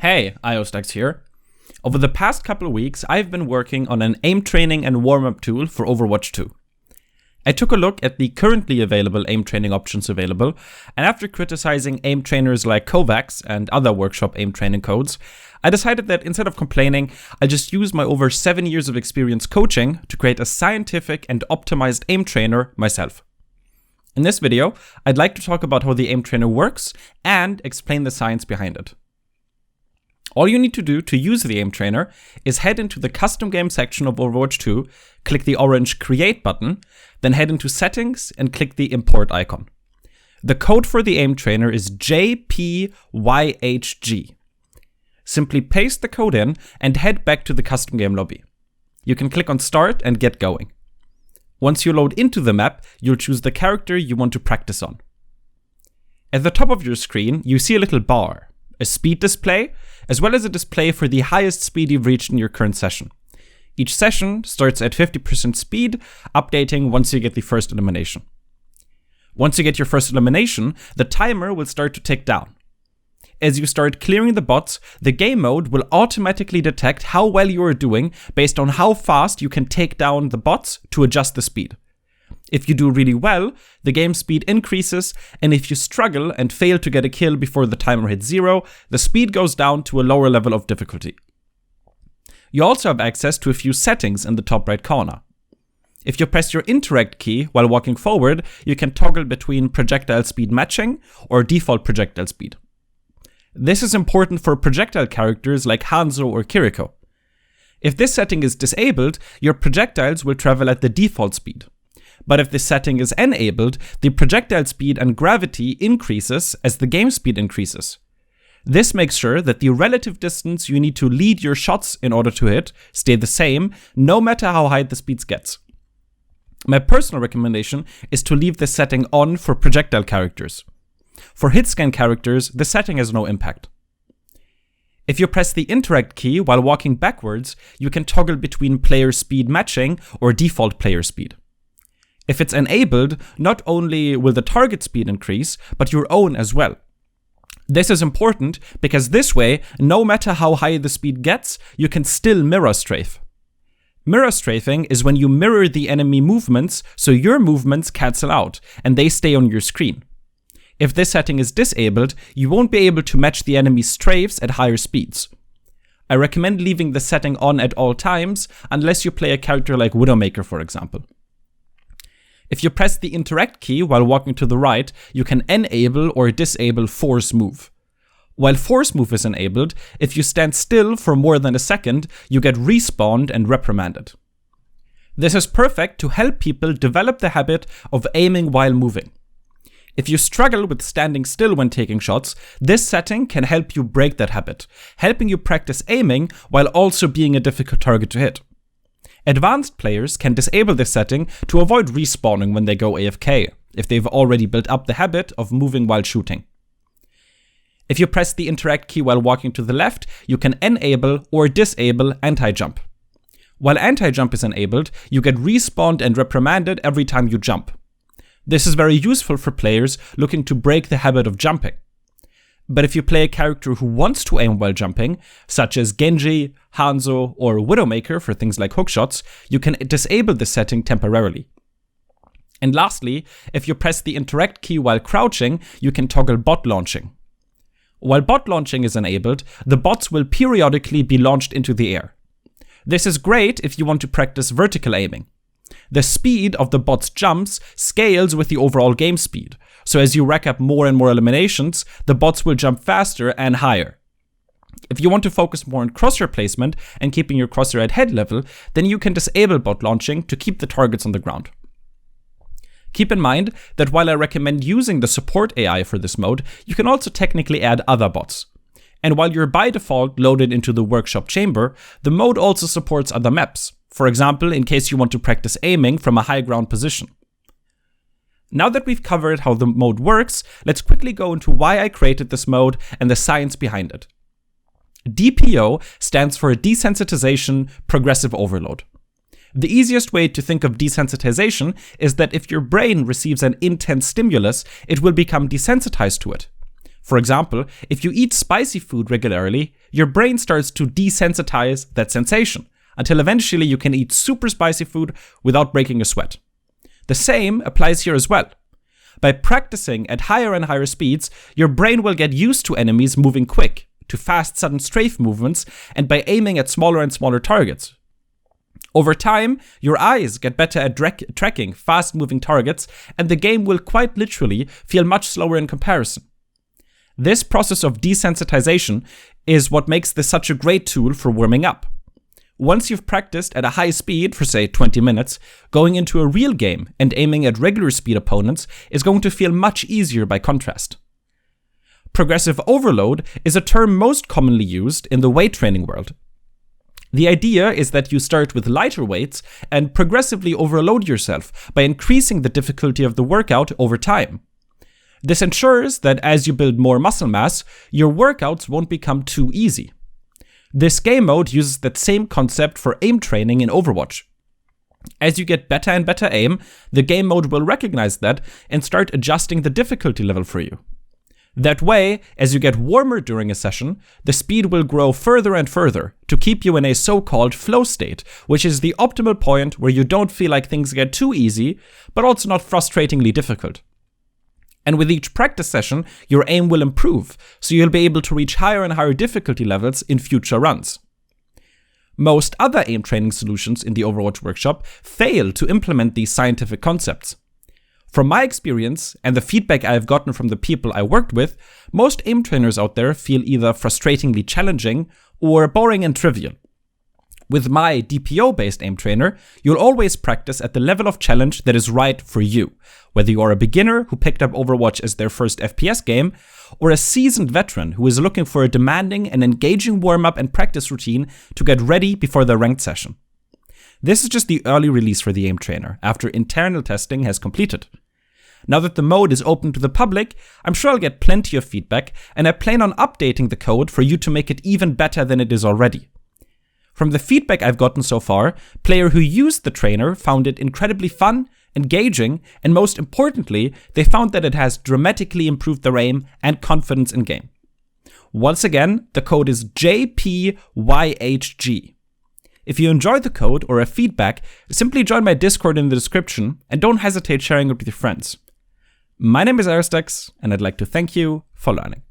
Hey, ioStux here. Over the past couple of weeks, I've been working on an aim training and warm-up tool for Overwatch 2. I took a look at the currently available aim training options available, and after criticizing aim trainers like Kovacs and other workshop aim training codes, I decided that instead of complaining, I'll just use my over 7 years of experience coaching to create a scientific and optimized aim trainer myself. In this video, I'd like to talk about how the aim trainer works and explain the science behind it. All you need to do to use the aim trainer is head into the custom game section of Overwatch 2, click the orange create button, then head into settings and click the import icon. The code for the aim trainer is JPYHG. Simply paste the code in and head back to the custom game lobby. You can click on start and get going. Once you load into the map, you'll choose the character you want to practice on. At the top of your screen, you see a little bar, a speed display, as well as a display for the highest speed you've reached in your current session. Each session starts at 50% speed, updating once you get the first elimination. Once you get your first elimination, the timer will start to tick down. As you start clearing the bots, the game mode will automatically detect how well you are doing based on how fast you can take down the bots to adjust the speed. If you do really well, the game speed increases, and if you struggle and fail to get a kill before the timer hits 0, the speed goes down to a lower level of difficulty. You also have access to a few settings in the top right corner. If you press your interact key while walking forward, you can toggle between projectile speed matching or default projectile speed. This is important for projectile characters like Hanzo or Kiriko. If this setting is disabled, your projectiles will travel at the default speed. But if this setting is enabled, the projectile speed and gravity increases as the game speed increases. This makes sure that the relative distance you need to lead your shots in order to hit stay the same, no matter how high the speed gets. My personal recommendation is to leave this setting on for projectile characters. For hit scan characters, the setting has no impact. If you press the interact key while walking backwards, you can toggle between player speed matching or default player speed. If it's enabled, not only will the target speed increase, but your own as well. This is important because this way, no matter how high the speed gets, you can still mirror strafe. Mirror strafing is when you mirror the enemy movements so your movements cancel out and they stay on your screen. If this setting is disabled, you won't be able to match the enemy's strafes at higher speeds. I recommend leaving the setting on at all times, unless you play a character like Widowmaker, for example. If you press the interact key while walking to the right, you can enable or disable force move. While force move is enabled, if you stand still for more than a second, you get respawned and reprimanded. This is perfect to help people develop the habit of aiming while moving. If you struggle with standing still when taking shots, this setting can help you break that habit, helping you practice aiming while also being a difficult target to hit. Advanced players can disable this setting to avoid respawning when they go AFK, if they've already built up the habit of moving while shooting. If you press the interact key while walking to the left, you can enable or disable anti-jump. While anti-jump is enabled, you get respawned and reprimanded every time you jump. This is very useful for players looking to break the habit of jumping. But if you play a character who wants to aim while jumping, such as Genji, Hanzo, or Widowmaker for things like hookshots, you can disable this setting temporarily. And lastly, if you press the interact key while crouching, you can toggle bot launching. While bot launching is enabled, the bots will periodically be launched into the air. This is great if you want to practice vertical aiming. The speed of the bot's jumps scales with the overall game speed, so as you rack up more and more eliminations, the bots will jump faster and higher. If you want to focus more on crosshair placement and keeping your crosshair at head level, then you can disable bot launching to keep the targets on the ground. Keep in mind that while I recommend using the support AI for this mode, you can also technically add other bots. And while you're by default loaded into the workshop chamber, the mode also supports other maps. For example, in case you want to practice aiming from a high ground position. Now that we've covered how the mode works, let's quickly go into why I created this mode and the science behind it. DPO stands for Desensitization Progressive Overload. The easiest way to think of desensitization is that if your brain receives an intense stimulus, it will become desensitized to it. For example, if you eat spicy food regularly, your brain starts to desensitize that sensation, until eventually you can eat super spicy food without breaking a sweat. The same applies here as well. By practicing at higher and higher speeds, your brain will get used to enemies moving quick, to fast sudden strafe movements, and by aiming at smaller and smaller targets. Over time, your eyes get better at tracking fast-moving targets, and the game will quite literally feel much slower in comparison. This process of desensitization is what makes this such a great tool for warming up. Once you've practiced at a high speed for say 20 minutes, going into a real game and aiming at regular speed opponents is going to feel much easier by contrast. Progressive overload is a term most commonly used in the weight training world. The idea is that you start with lighter weights and progressively overload yourself by increasing the difficulty of the workout over time. This ensures that as you build more muscle mass, your workouts won't become too easy. This game mode uses that same concept for aim training in Overwatch. As you get better and better aim, the game mode will recognize that and start adjusting the difficulty level for you. That way, as you get warmer during a session, the speed will grow further and further to keep you in a so-called flow state, which is the optimal point where you don't feel like things get too easy, but also not frustratingly difficult. And with each practice session, your aim will improve, so you'll be able to reach higher and higher difficulty levels in future runs. Most other aim training solutions in the Overwatch workshop fail to implement these scientific concepts. From my experience and the feedback I have gotten from the people I worked with, most aim trainers out there feel either frustratingly challenging or boring and trivial. With my DPO-based aim trainer, you'll always practice at the level of challenge that is right for you, whether you are a beginner who picked up Overwatch as their first FPS game, or a seasoned veteran who is looking for a demanding and engaging warm-up and practice routine to get ready before their ranked session. This is just the early release for the aim trainer, after internal testing has completed. Now that the mode is open to the public, I'm sure I'll get plenty of feedback, and I plan on updating the code for you to make it even better than it is already. From the feedback I've gotten so far, players who used the trainer found it incredibly fun, engaging, and most importantly, they found that it has dramatically improved their aim and confidence in game. Once again, the code is JPYHG. If you enjoyed the code or have feedback, simply join my Discord in the description and don't hesitate sharing it with your friends. My name is ioStux, and I'd like to thank you for learning.